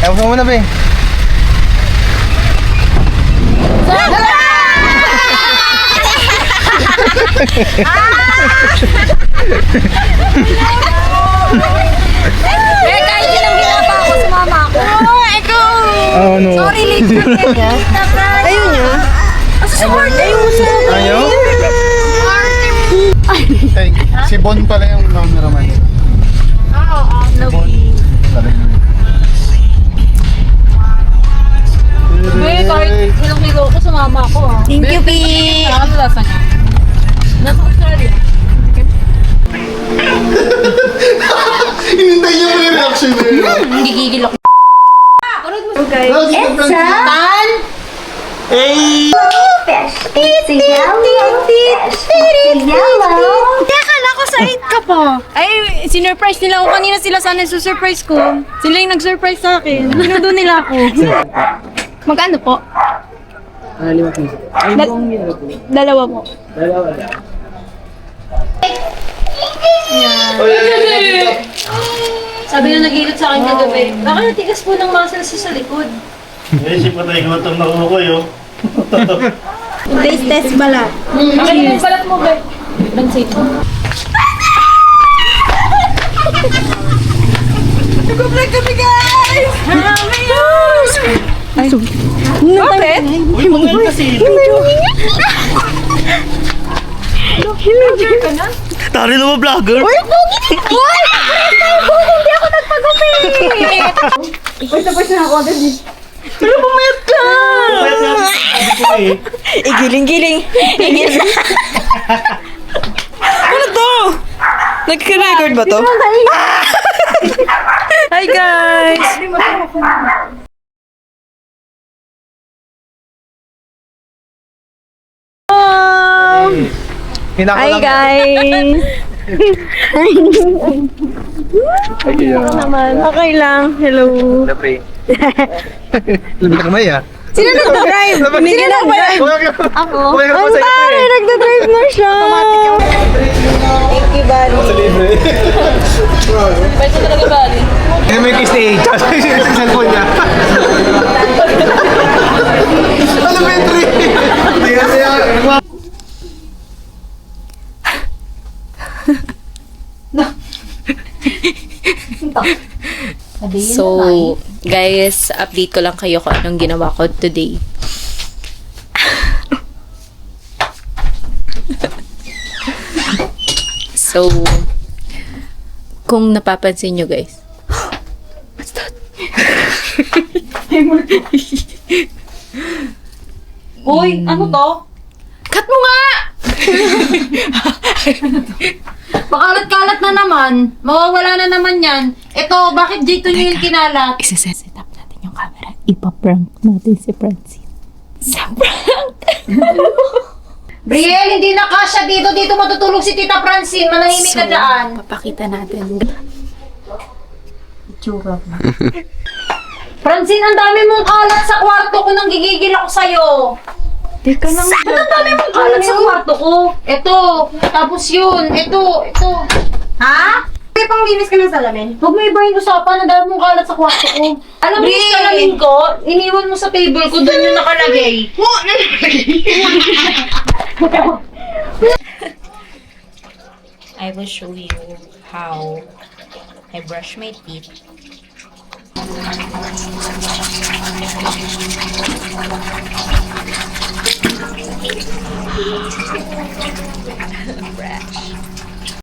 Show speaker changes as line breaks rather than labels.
Ayaw mo muna, be.
Eh, kahit ginang-gina pa ako sa mama ko. Ikaw!
Ano?
Sorry, late ka. Ayun niya. Support ayun mo sa...
Ayaw?
Ay, si Bon pala yung cameraman.
Eh, kahit ilang-kilo ko sa mama ko. Thank you, P. Ano lasa niya? Nasa Australia.
Hinintay niyo mo yung reaction na yun.
Hindi gigil ako.
Etsa!
Tan! Teka, ako sa 8 ka pa. Ay, sinurprise nila ako kanina. Sila sana susurprise ko. Sila yung nag-surprise sa akin. Sinudo nila ako. Magkano po?
5 piso.
Dalawa po. Sabi na nag-ilot sa akin kagabi. Baka natigas po ng muscles sa likod.
Eh, si patay ko itong nakuha yun.
Taste test balat. Cheers. Yung balat mo ba? Bansay ko. Nag-vlog kami, guys! Ay, bakit?
Uy, mga kasi.
Vlogger ka na?
Tari na mo, vlogger.
Uy, hindi ako nagpagupit! Uy, tapos na ako agad eh. Pero pumayat ka!
Bakit nga sabi ko eh.
Igiling-giling. Ano to? Nagka-record ba to? Hi guys! Hi guys! Okay lang. Hello.
Lumit ka may, ah.
Sino nag-drive? Sino nag-drive?
Ako.
Ang tari! Nag-drive na siya! Thank you, buddy.
Pwede talaga ba?
Kaya may kiss-stage. Sa cellphone niya. Ano, Petri? Hindi na siya.
So, guys, update ko lang kayo kung anong ginawa ko today. So, kung napapansin nyo, guys. What's that?
Uy, ano to?
Cut mo nga!
Pakalat-kalat na naman. Mawawala na naman yan. Ito, bakit dito nyo yung kinalat?
Isa-set up natin yung camera. Ipa-prank natin si Francine. Sa prank!
Brielle, hindi na kasya dito. Dito matutulog si Tita Francine. Manahimik ka dyan.
Papakita natin.
Francine, ang dami mong kalat sa kwarto ko nang gigigil ako sa'yo.
Teka lang.
Ang dami mong kalat sa kwarto ko. Ito, tapos yun. Ito. Ha?
May panglinis ka ng salamin?
Huwag mo iba yung usapan. Ang dami mong kalat sa kwarto ko. Alam mo yung salamin ko, iniwan mo sa table ko. Doon yung nakalagay.
I will show you how I brush my teeth. Brush.